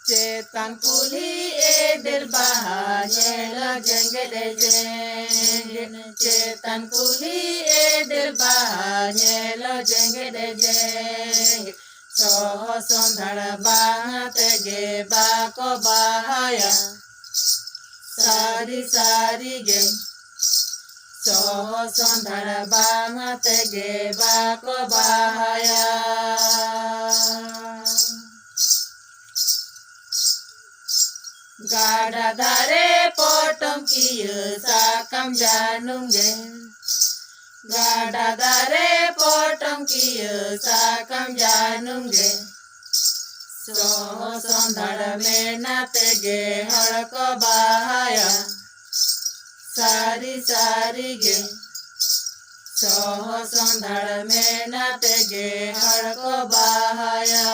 Cetan kuli edel bahanyela jengede jeng. Cetan kuli edel bahanyela jengede jeng. Soho sondhara bangate ge bako bahaya. Sari sari ge. Soho sondhara bangate ge bako bahaya. Gada dare potong kieu sakam janung ge. Gada dare potong kieu sakam janung ge. Soho sondhara menate ge harko bahaya. Sari sari ge. Soho sondhara menate ge harko bahaya.